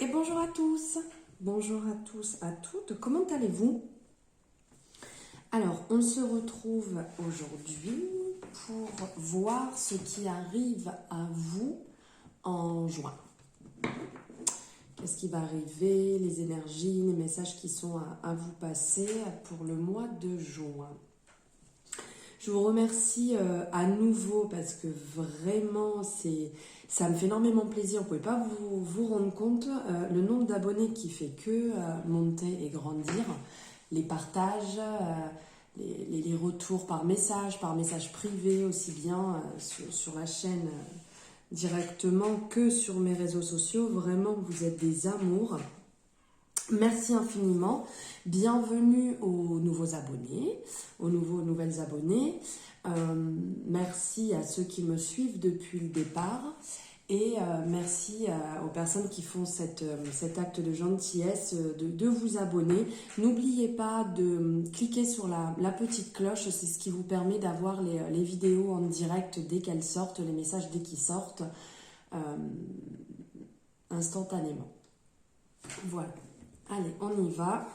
Et bonjour à tous, à toutes, comment allez-vous? Alors, on se retrouve aujourd'hui pour voir ce qui arrive à vous en juin. Qu'est-ce qui va arriver, les énergies, les messages qui sont à vous passer pour le mois de juin. Je vous remercie à nouveau parce que vraiment, ça me fait énormément plaisir. Vous ne pouvez pas vous rendre compte le nombre d'abonnés qui fait que monter et grandir. Les partages, les retours par message privé, aussi bien sur la chaîne directement que sur mes réseaux sociaux. Vraiment, vous êtes des amours. Merci infiniment. Bienvenue aux nouveaux abonnés, aux nouvelles abonnées. Merci à ceux qui me suivent depuis le départ. Et merci aux personnes qui font cet acte de gentillesse de vous abonner. N'oubliez pas de cliquer sur la petite cloche, c'est ce qui vous permet d'avoir les vidéos en direct dès qu'elles sortent, les messages dès qu'ils sortent, instantanément. Voilà. Allez, on y va.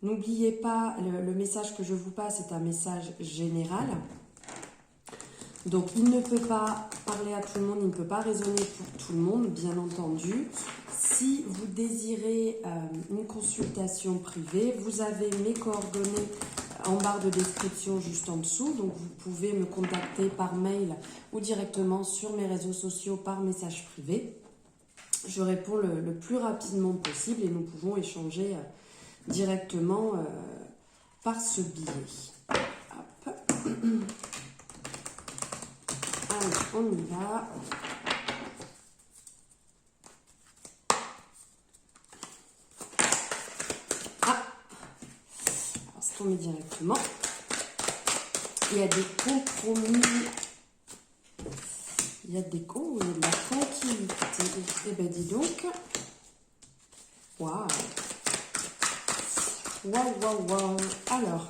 N'oubliez pas, le message que je vous passe est un message général. Donc, il ne peut pas parler à tout le monde, il ne peut pas résonner pour tout le monde, bien entendu. Si vous désirez une consultation privée, vous avez mes coordonnées en barre de description juste en dessous. Donc, vous pouvez me contacter par mail ou directement sur mes réseaux sociaux par message privé. Je réponds le plus rapidement possible et nous pouvons échanger directement par ce biais. Hop. Allez, on y va. Ah, alors c'est tombé directement. Il y a des compromis. Il y a des il y a de la tranquillité. Eh ben dis donc. Waouh. Waouh. Alors.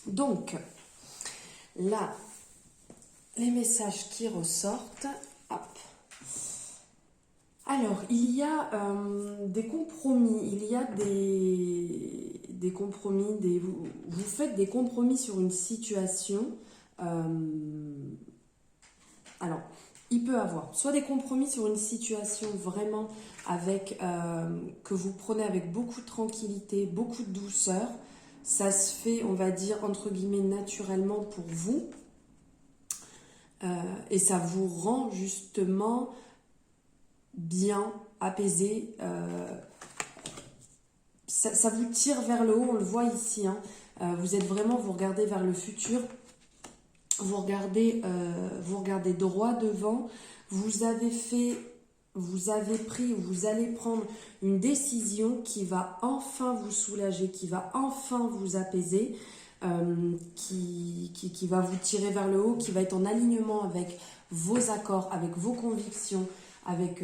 Donc, là, les messages qui ressortent. Hop. Alors, il y a des compromis, il y a des compromis, vous faites des compromis sur une situation. Alors, il peut avoir soit des compromis sur une situation vraiment que vous prenez avec beaucoup de tranquillité, beaucoup de douceur. Ça se fait, on va dire, entre guillemets, naturellement pour vous. Et ça vous rend justement bien, apaisé. Ça vous tire vers le haut, on le voit ici. Hein. Vous êtes vraiment, vous regardez vers le futur. Vous regardez droit devant. Vous allez prendre une décision qui va enfin vous soulager, qui va enfin vous apaiser, qui va vous tirer vers le haut, qui va être en alignement avec vos accords, avec vos convictions, avec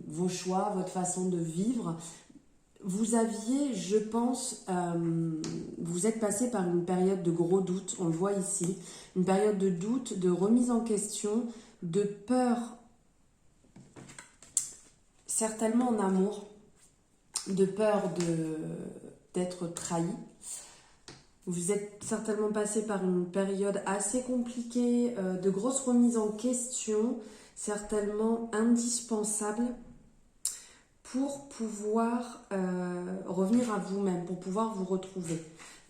vos choix, votre façon de vivre. Vous aviez, je pense, vous êtes passé par une période de gros doute, on le voit ici, une période de doute, de remise en question, de peur, certainement en amour, de peur d'être trahi. Vous êtes certainement passé par une période assez compliquée, de grosses remises en question, certainement indispensable pour pouvoir revenir à vous-même, pour pouvoir vous retrouver.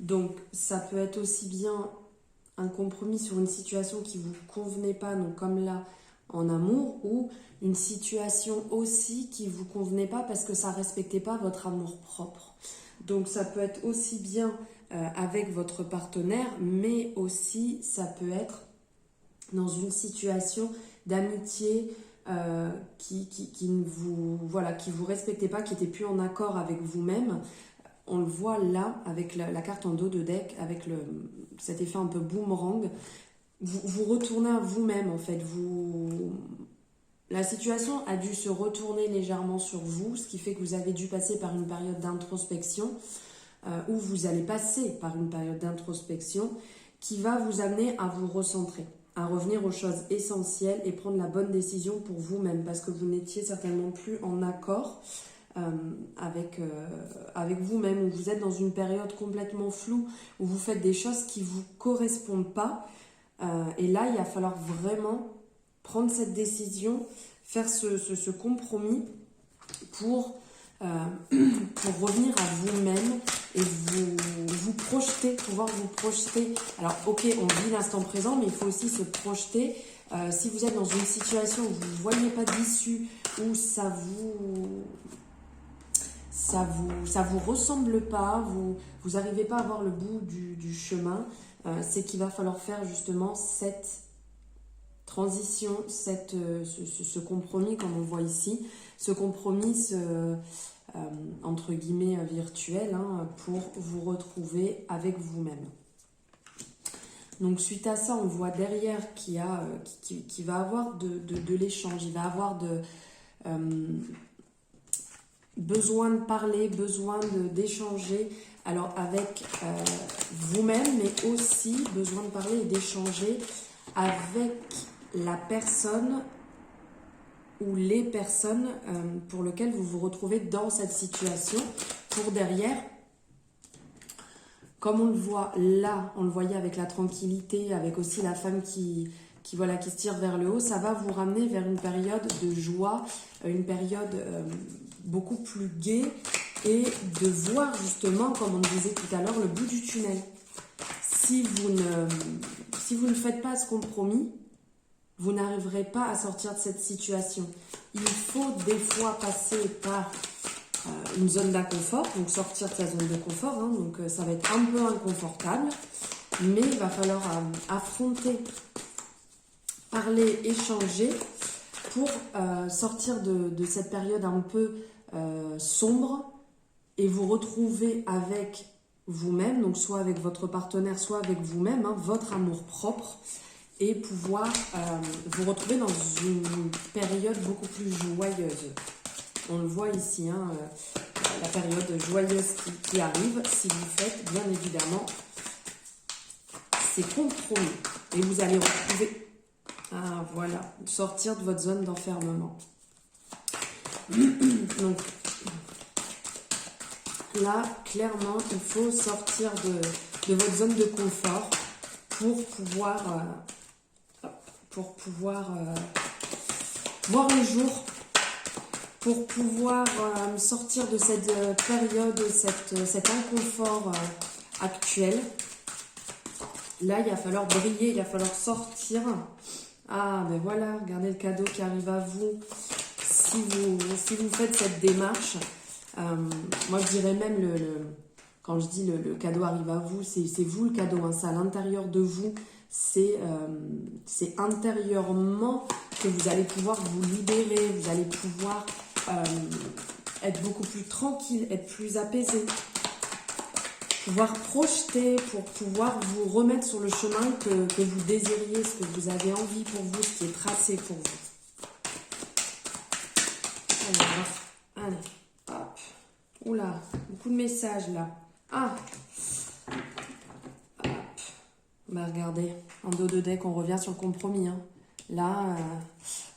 Donc, ça peut être aussi bien un compromis sur une situation qui ne vous convenait pas, donc comme là, en amour, ou une situation aussi qui ne vous convenait pas parce que ça ne respectait pas votre amour propre. Donc, ça peut être aussi bien avec votre partenaire, mais aussi, ça peut être dans une situation d'amitié, qui vous respectait pas, qui était plus en accord avec vous-même. On le voit là avec la carte en dos de deck, avec cet effet un peu boomerang. Vous retournez à vous-même en fait. La situation a dû se retourner légèrement sur vous, ce qui fait que vous avez dû passer par une période d'introspection, ou vous allez passer par une période d'introspection qui va vous amener à vous recentrer. à revenir aux choses essentielles et prendre la bonne décision pour vous-même, parce que vous n'étiez certainement plus en accord avec vous-même, où vous êtes dans une période complètement floue, où vous faites des choses qui ne vous correspondent pas. Et là, il va falloir vraiment prendre cette décision, faire ce compromis pour revenir à vous-même et vous projeter, pouvoir vous projeter. Alors ok, on vit l'instant présent, mais il faut aussi se projeter. Si vous êtes dans une situation où vous ne voyez pas d'issue, où ça vous ressemble pas, vous n'arrivez pas à voir le bout du chemin, c'est qu'il va falloir faire justement cette transition, ce compromis comme on voit ici, ce compromis entre guillemets virtuel, hein, pour vous retrouver avec vous-même. Donc suite à ça, on voit derrière qui va avoir de l'échange, il va avoir besoin de parler, besoin d'échanger, alors avec vous-même, mais aussi besoin de parler et d'échanger avec la personne ou les personnes pour lesquelles vous vous retrouvez dans cette situation, pour derrière, comme on le voit là, on le voyait avec la tranquillité, avec aussi la femme qui se tire vers le haut, ça va vous ramener vers une période de joie, une période beaucoup plus gaie, et de voir justement, comme on disait tout à l'heure, le bout du tunnel. Si vous ne faites pas ce compromis, vous n'arriverez pas à sortir de cette situation. Il faut des fois passer par une zone d'inconfort, donc sortir de sa zone de confort, hein, donc ça va être un peu inconfortable, mais il va falloir affronter, parler, échanger pour sortir de cette période un peu sombre et vous retrouver avec vous-même, donc soit avec votre partenaire, soit avec vous-même, hein, votre amour propre, et pouvoir vous retrouver dans une période beaucoup plus joyeuse. On le voit ici, hein, la période joyeuse qui arrive, si vous faites bien évidemment ces compromis. Et vous allez retrouver, voilà, sortir de votre zone d'enfermement. Donc là, clairement, il faut sortir de votre zone de confort pour pouvoir voir le jour, pour pouvoir sortir de cette période, cet inconfort actuel. Là, il va falloir briller, il va falloir sortir. Ah, ben voilà, regardez le cadeau qui arrive à vous. Si vous faites cette démarche, moi je dirais même, quand je dis le cadeau arrive à vous, c'est vous le cadeau, hein, c'est à l'intérieur de vous. C'est intérieurement que vous allez pouvoir vous libérer, vous allez pouvoir être beaucoup plus tranquille, être plus apaisé, pouvoir projeter pour pouvoir vous remettre sur le chemin que vous désiriez, ce que vous avez envie pour vous, ce qui est tracé pour vous. Allez, hop, oula, beaucoup de messages là. Ah, hop, bah regardez, en dos de deck, on revient sur le compromis, hein. Là,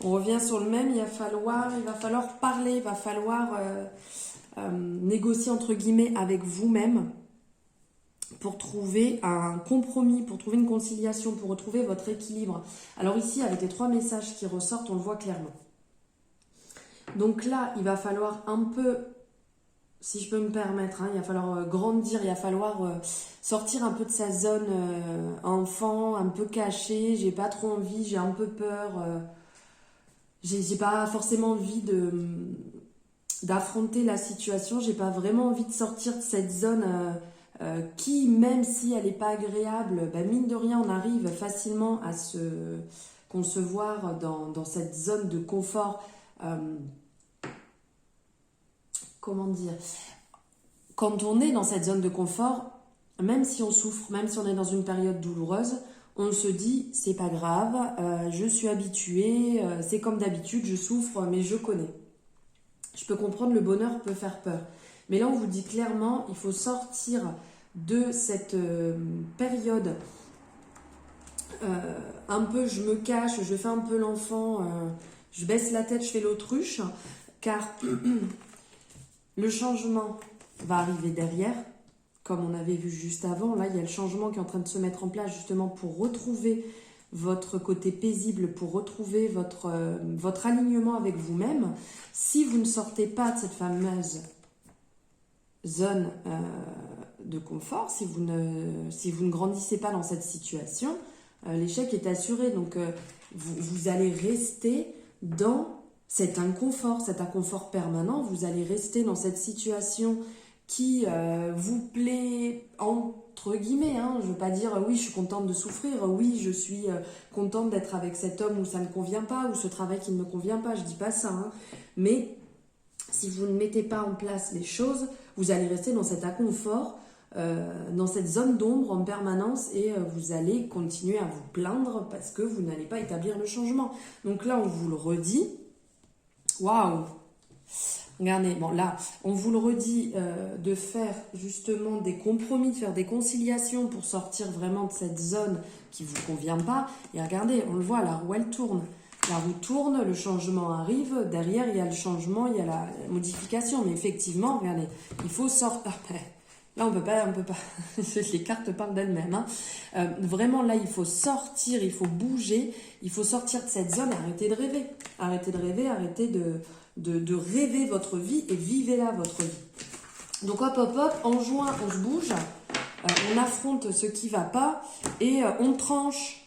on revient sur le même, il va falloir parler, il va falloir négocier entre guillemets avec vous-même pour trouver un compromis, pour trouver une conciliation, pour retrouver votre équilibre. Alors ici, avec les 3 messages qui ressortent, on le voit clairement. Donc là, il va falloir un peu, si je peux me permettre, hein, il va falloir grandir, il va falloir sortir un peu de sa zone enfant, un peu caché, j'ai pas trop envie, j'ai un peu peur, j'ai pas forcément envie d'affronter la situation, j'ai pas vraiment envie de sortir de cette zone qui, même si elle n'est pas agréable, ben mine de rien, on arrive facilement à se concevoir dans cette zone de confort. Comment dire, quand on est dans cette zone de confort, même si on souffre, même si on est dans une période douloureuse, on se dit c'est pas grave, je suis habituée, c'est comme d'habitude, je souffre, mais je connais. Je peux comprendre, le bonheur peut faire peur. Mais là, on vous dit clairement, il faut sortir de cette période un peu je me cache, je fais un peu l'enfant, je baisse la tête, je fais l'autruche, car le changement va arriver derrière, comme on avait vu juste avant. Là, il y a le changement qui est en train de se mettre en place justement pour retrouver votre côté paisible, pour retrouver votre alignement avec vous-même. Si vous ne sortez pas de cette fameuse zone de confort, si vous ne grandissez pas dans cette situation, l'échec est assuré. Donc, vous allez rester dans cet inconfort permanent. Vous allez rester dans cette situation qui vous plaît, entre guillemets, hein. Je ne veux pas dire oui, je suis contente de souffrir, oui, je suis contente d'être avec cet homme où ça ne convient pas, ou ce travail qui ne me convient pas, je ne dis pas ça, hein. Mais si vous ne mettez pas en place les choses, vous allez rester dans cet inconfort, dans cette zone d'ombre en permanence, et vous allez continuer à vous plaindre parce que vous n'allez pas établir le changement. Donc là, on vous le redit. Waouh! Regardez, bon là, on vous le redit de faire justement des compromis, de faire des conciliations pour sortir vraiment de cette zone qui ne vous convient pas. Et regardez, on le voit, la roue elle tourne. La roue tourne, le changement arrive, derrière il y a le changement, il y a la modification. Mais effectivement, regardez, il faut sortir. Là, on peut pas. Les cartes parlent d'elles-mêmes, hein. Vraiment, là, il faut sortir, il faut bouger, il faut sortir de cette zone et arrêter de rêver. Arrêtez de rêver, arrêtez de rêver votre vie et vivez-la, votre vie. Donc, hop, en juin, on se bouge, on affronte ce qui va pas et on tranche.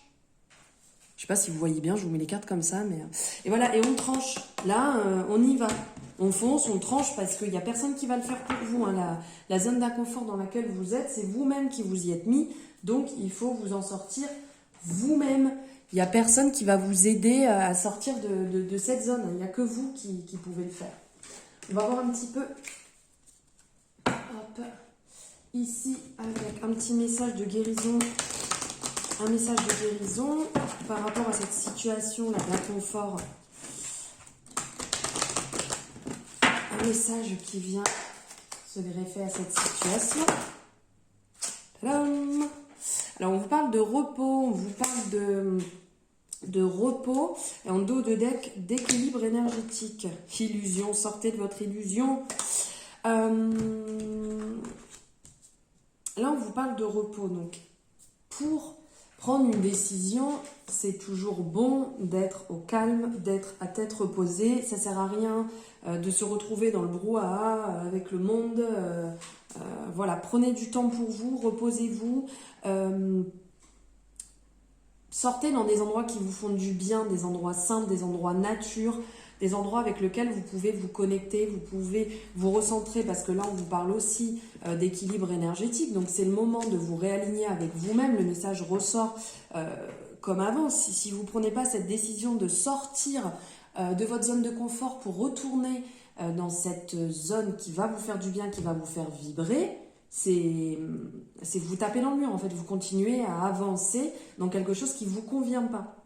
Je sais pas si vous voyez bien, je vous mets les cartes comme ça, mais... Et voilà, et on tranche. Là, on y va. On fonce, on tranche, parce qu'il n'y a personne qui va le faire pour vous, hein. La zone d'inconfort dans laquelle vous êtes, c'est vous-même qui vous y êtes mis. Donc, il faut vous en sortir vous-même. Il n'y a personne qui va vous aider à sortir de cette zone. Il n'y a que vous qui pouvez le faire. On va voir un petit peu... Hop. Ici, avec un petit message de guérison. Un message de guérison par rapport à cette situation-là d'inconfort. Un message qui vient se greffer à cette situation. Tadam! Alors, on vous parle de repos, on vous parle de repos, et en dos de deck, d'équilibre énergétique. Illusion, sortez de votre illusion. Là, on vous parle de repos. Donc, pour prendre une décision, c'est toujours bon d'être au calme, d'être à tête reposée. Ça ne sert à rien de se retrouver dans le brouhaha avec le monde. Voilà, prenez du temps pour vous, reposez-vous. Sortez dans des endroits qui vous font du bien, des endroits simples, des endroits nature, des endroits avec lesquels vous pouvez vous connecter, vous pouvez vous recentrer, parce que là, on vous parle aussi d'équilibre énergétique. Donc, c'est le moment de vous réaligner avec vous-même. Le message ressort comme avant. Si vous ne prenez pas cette décision de sortir de votre zone de confort pour retourner dans cette zone qui va vous faire du bien, qui va vous faire vibrer, c'est vous taper dans le mur. En fait, vous continuez à avancer dans quelque chose qui ne vous convient pas.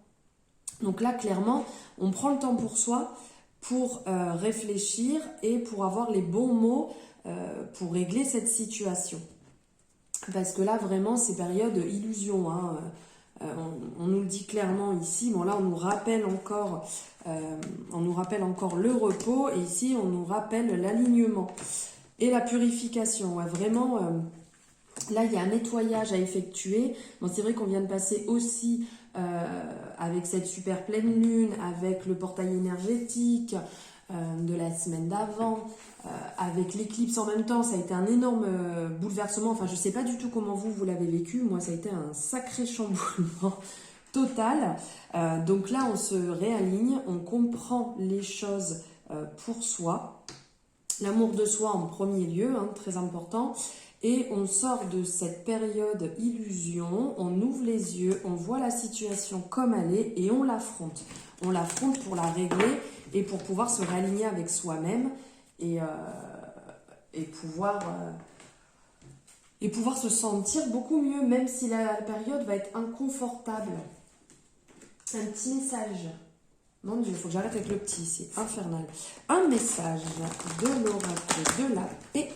Donc là, clairement, on prend le temps pour soi, pour réfléchir et pour avoir les bons mots pour régler cette situation. Parce que là, vraiment, c'est période illusion, hein. On nous le dit clairement ici. Bon, là, on nous rappelle encore le repos, et ici, on nous rappelle l'alignement et la purification. Ouais, vraiment, là, il y a un nettoyage à effectuer. Bon, c'est vrai qu'on vient de passer aussi avec cette super pleine lune, avec le portail énergétique de la semaine d'avant, avec l'éclipse en même temps. Ça a été un énorme bouleversement. Enfin, je ne sais pas du tout comment vous l'avez vécu. Moi, ça a été un sacré chamboulement total. Donc là, on se réaligne, on comprend les choses pour soi. L'amour de soi en premier lieu, hein, très important. Et on sort de cette période illusion, on ouvre les yeux, on voit la situation comme elle est et on l'affronte. On l'affronte pour la régler et pour pouvoir se réaligner avec soi-même et pouvoir se sentir beaucoup mieux, même si la période va être inconfortable. Un petit message. Mon Dieu, il faut que j'arrête avec le petit, c'est infernal. Un message de l'oracle de la paix.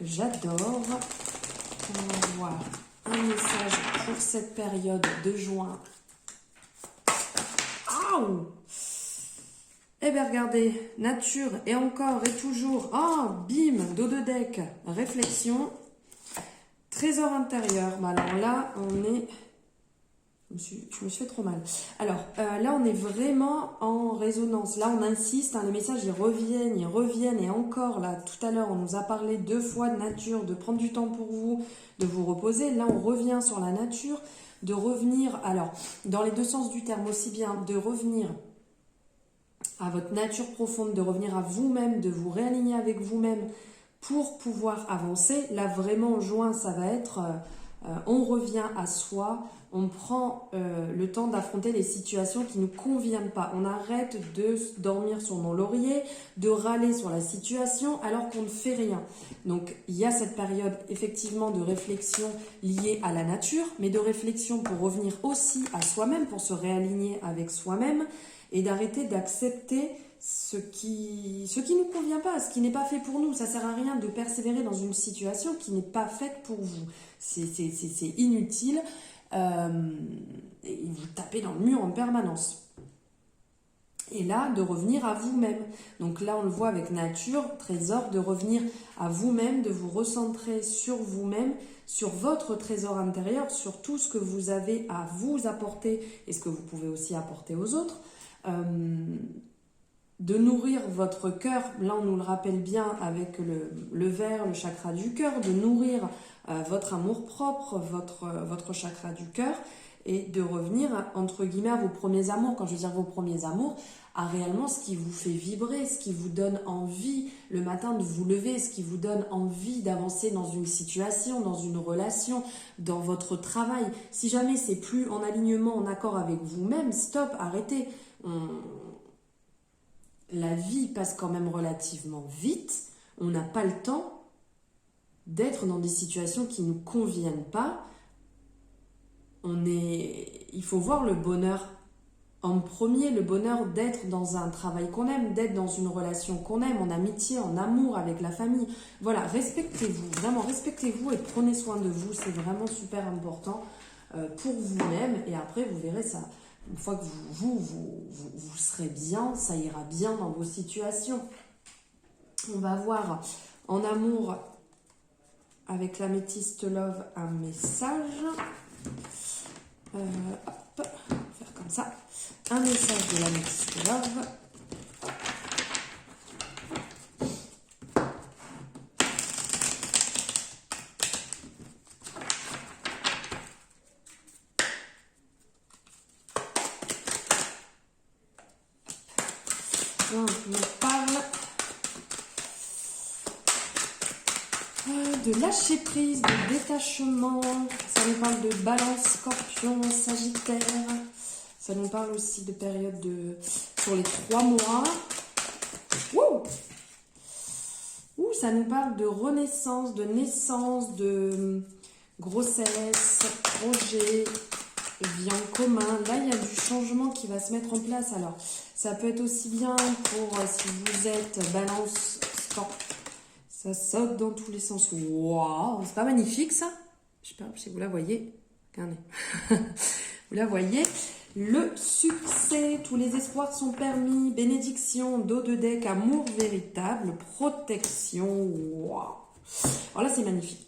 J'adore. On va voir un message pour pour cette période de juin. Aouh! Eh bien, regardez, nature, et encore, et toujours. Ah, bim, dos de deck, réflexion, trésor intérieur. Bah, alors là, on est... Je me suis fait trop mal. Alors, là, on est vraiment en résonance. Là, on insiste, hein, les messages, ils reviennent. Et encore, là, tout à l'heure, on nous a parlé 2 fois de nature, de prendre du temps pour vous, de vous reposer. Là, on revient sur la nature, de revenir, alors, dans les 2 sens du terme aussi bien, de revenir à votre nature profonde, de revenir à vous-même, de vous réaligner avec vous-même pour pouvoir avancer. Là, vraiment, en juin, ça va être... on revient à soi, on prend le temps d'affronter les situations qui ne nous conviennent pas. On arrête de dormir sur nos lauriers, de râler sur la situation alors qu'on ne fait rien. Donc il y a cette période effectivement de réflexion liée à la nature, mais de réflexion pour revenir aussi à soi-même, pour se réaligner avec soi-même et d'arrêter d'accepter ce qui nous convient pas, ce qui n'est pas fait pour nous. Ça sert à rien de persévérer dans une situation qui n'est pas faite pour vous. C'est inutile. Et vous tapez dans le mur en permanence. Et là, de revenir à vous-même. Donc là, on le voit avec nature, trésor, de revenir à vous-même, de vous recentrer sur vous-même, sur votre trésor intérieur, sur tout ce que vous avez à vous apporter et ce que vous pouvez aussi apporter aux autres. De nourrir votre cœur, là on nous le rappelle bien avec le vert, le chakra du cœur, de nourrir votre amour-propre, votre chakra du cœur, et de revenir, entre guillemets, à vos premiers amours. Quand je veux dire vos premiers amours, à réellement ce qui vous fait vibrer, ce qui vous donne envie le matin de vous lever, ce qui vous donne envie d'avancer dans une situation, dans une relation, dans votre travail. Si jamais c'est plus en alignement, en accord avec vous-même, stop, arrêtez. La vie passe quand même relativement vite. On n'a pas le temps d'être dans des situations qui ne nous conviennent pas. Il faut voir le bonheur en premier, le bonheur d'être dans un travail qu'on aime, d'être dans une relation qu'on aime, en amitié, en amour avec la famille. Voilà, respectez-vous, vraiment respectez-vous et prenez soin de vous. C'est vraiment super important pour vous-même. Et après, vous verrez ça. Une fois que vous serez bien, ça ira bien dans vos situations. On va voir en amour avec l'améthyste love un message. Hop, faire comme ça. Un message de l'améthyste love. On parle de lâcher prise, de détachement. Ça nous parle de balance, scorpion, sagittaire. Ça nous parle aussi de période sur les 3 mois. Ouh, ça nous parle de renaissance, de naissance, de grossesse, projet, vie en commun. Là, il y a du changement qui va se mettre en place. Alors, ça peut être aussi bien pour si vous êtes balance, scorpion. Ça saute dans tous les sens. Waouh, c'est pas magnifique ça? Je sais pas si vous la voyez. Regardez. Vous la voyez? Le succès, tous les espoirs sont permis. Bénédiction, dos de deck, amour véritable, protection. Waouh. Alors là, c'est magnifique.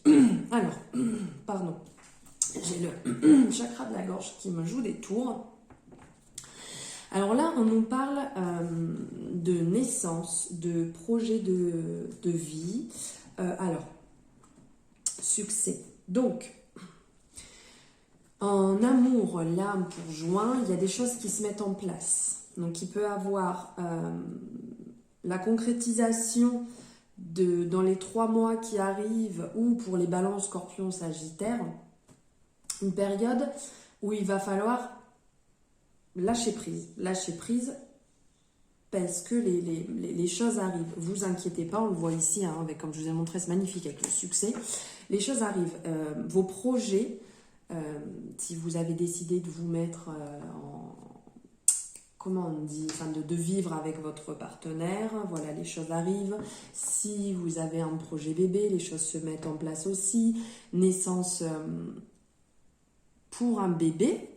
Alors, pardon. J'ai le chakra de la gorge qui me joue des tours. Alors là, on nous parle de naissance, de projet de vie. Alors, succès. Donc, en amour, là, pour juin, il y a des choses qui se mettent en place. Donc, il peut avoir la concrétisation dans les 3 mois qui arrivent, ou pour les balances, scorpions, sagittaires, une période où il va falloir lâcher prise parce que les choses arrivent. Vous inquiétez pas, on le voit ici, hein, avec, comme je vous ai montré, c'est magnifique avec le succès. Les choses arrivent. Vos projets, si vous avez décidé de vous mettre comment on dit, enfin de vivre avec votre partenaire, voilà, les choses arrivent. Si vous avez un projet bébé, les choses se mettent en place aussi. Naissance pour un bébé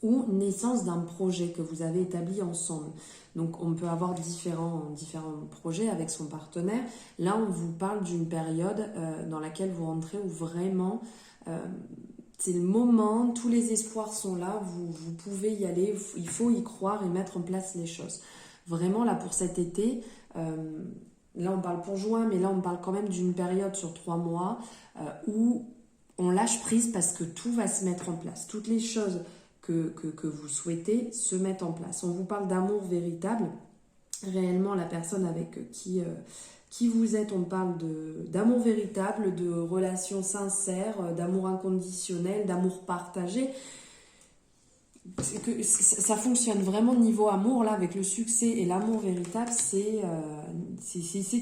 ou naissance d'un projet que vous avez établi ensemble. Donc on peut avoir différents projets avec son partenaire. Là, on vous parle d'une période dans laquelle vous rentrez où vraiment c'est le moment, tous les espoirs sont là, vous pouvez y aller, il faut y croire et mettre en place les choses. Vraiment là pour cet été, là on parle pour juin, mais là on parle quand même d'une période sur 3 mois où on lâche prise parce que tout va se mettre en place. Toutes les choses que vous souhaitez se mettent en place. On vous parle d'amour véritable. Réellement, la personne avec qui vous êtes, on parle d'amour véritable, de relations sincères, d'amour inconditionnel, d'amour partagé. Ça fonctionne vraiment niveau amour, là, avec le succès et l'amour véritable, c'est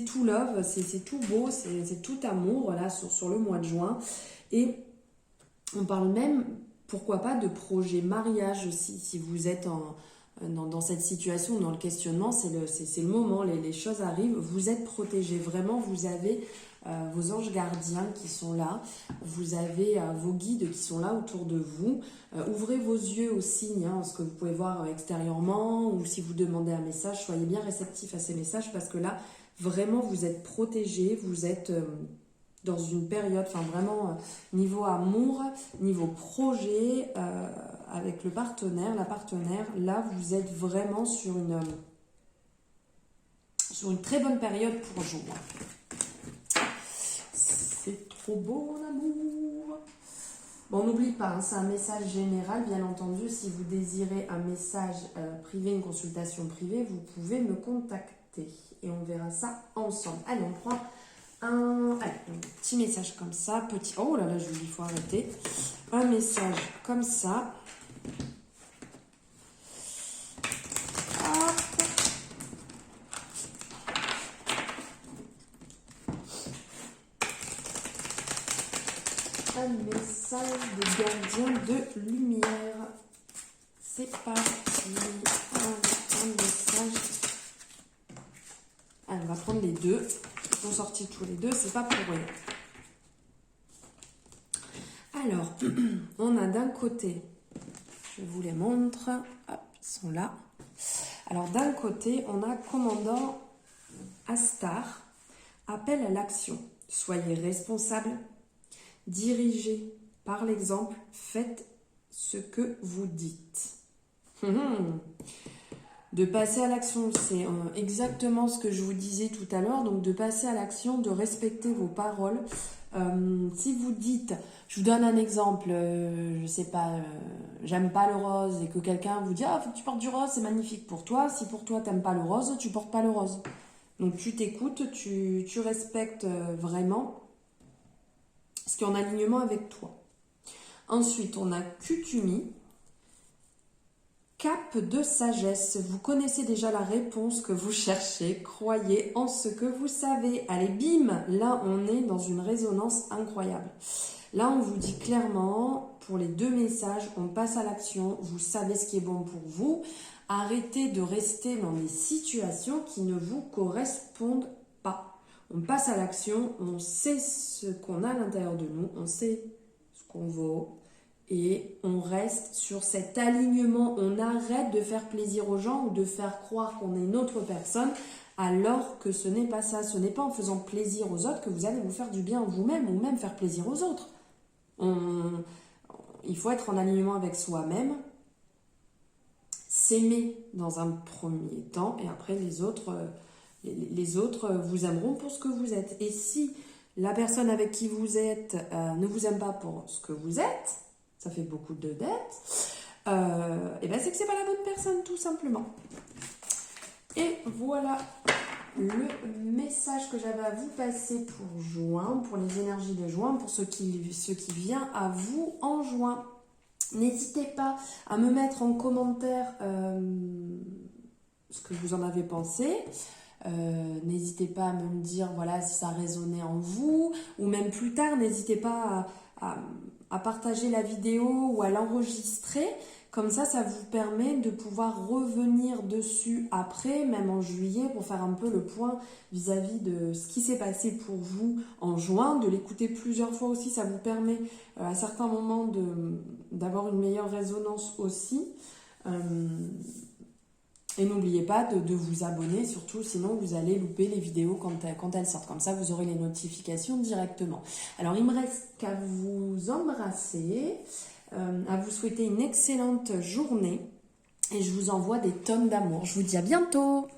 tout love, c'est tout beau, c'est tout amour, là, sur le mois de juin. Et on parle même, pourquoi pas, de projet mariage aussi, si vous êtes dans cette situation, dans le questionnement, c'est le moment, les choses arrivent, vous êtes protégés, vraiment, vous avez vos anges gardiens qui sont là, vous avez vos guides qui sont là autour de vous. Ouvrez vos yeux aux signes, ce que vous pouvez voir extérieurement, ou si vous demandez un message, soyez bien réceptifs à ces messages, parce que là, vraiment, vous êtes protégés, vous êtes dans une période, enfin vraiment, niveau amour, niveau projet, avec le partenaire, la partenaire, là, vous êtes vraiment sur une très bonne période pour jouer. C'est trop beau l'amour. Bon, n'oublie pas, c'est un message général, bien entendu. Si vous désirez un message privé, une consultation privée, vous pouvez me contacter et on verra ça ensemble. Allez, on prend un petit message comme ça, petit. Oh là là, Julie, il faut arrêter. Un message comme ça. Un message de gardien de lumière. C'est parti. Un message. Allez, on va prendre les deux. Ils sont sortis tous les deux, c'est pas pour rien. Alors, on a d'un côté, je vous les montre. Hop, ils sont là. Alors, d'un côté, on a commandant Astar. Appel à l'action. Soyez responsable. Dirigez par l'exemple, faites ce que vous dites. De passer à l'action, c'est exactement ce que je vous disais tout à l'heure, donc de passer à l'action, de respecter vos paroles. Si vous dites, je vous donne un exemple, je sais pas, j'aime pas le rose, et que quelqu'un vous dit, ah, faut que tu portes du rose, c'est magnifique pour toi. Si pour toi t'aimes pas le rose, tu portes pas le rose. Donc tu t'écoutes, tu respectes vraiment ce qui est en alignement avec toi. Ensuite, on a Kutumi. Cap de sagesse. Vous connaissez déjà la réponse que vous cherchez. Croyez en ce que vous savez. Allez, bim! Là, on est dans une résonance incroyable. Là, on vous dit clairement, pour les deux messages, on passe à l'action. Vous savez ce qui est bon pour vous. Arrêtez de rester dans des situations qui ne vous correspondent pas. On passe à l'action, on sait ce qu'on a à l'intérieur de nous, on sait ce qu'on vaut et on reste sur cet alignement. On arrête de faire plaisir aux gens ou de faire croire qu'on est une autre personne alors que ce n'est pas ça. Ce n'est pas en faisant plaisir aux autres que vous allez vous faire du bien vous-même ou même faire plaisir aux autres. Il faut être en alignement avec soi-même, s'aimer dans un premier temps et après les autres vous aimeront pour ce que vous êtes. Et si la personne avec qui vous êtes ne vous aime pas pour ce que vous êtes, ça fait beaucoup de dettes, et ben c'est que c'est pas la bonne personne, tout simplement. Et voilà le message que j'avais à vous passer pour juin, pour les énergies de juin, pour ce qui vient à vous en juin. N'hésitez pas à me mettre en commentaire ce que vous en avez pensé. N'hésitez pas à me dire voilà si ça résonnait en vous, ou même plus tard, n'hésitez pas à partager la vidéo ou à l'enregistrer. Comme ça vous permet de pouvoir revenir dessus après, même en juillet, pour faire un peu le point vis-à-vis de ce qui s'est passé pour vous en juin, de l'écouter plusieurs fois aussi. Ça vous permet à certains moments d'avoir une meilleure résonance aussi. Et n'oubliez pas de vous abonner, surtout sinon vous allez louper les vidéos quand elles sortent. Comme ça, vous aurez les notifications directement. Alors, il me reste qu'à vous embrasser, à vous souhaiter une excellente journée. Et je vous envoie des tonnes d'amour. Je vous dis à bientôt!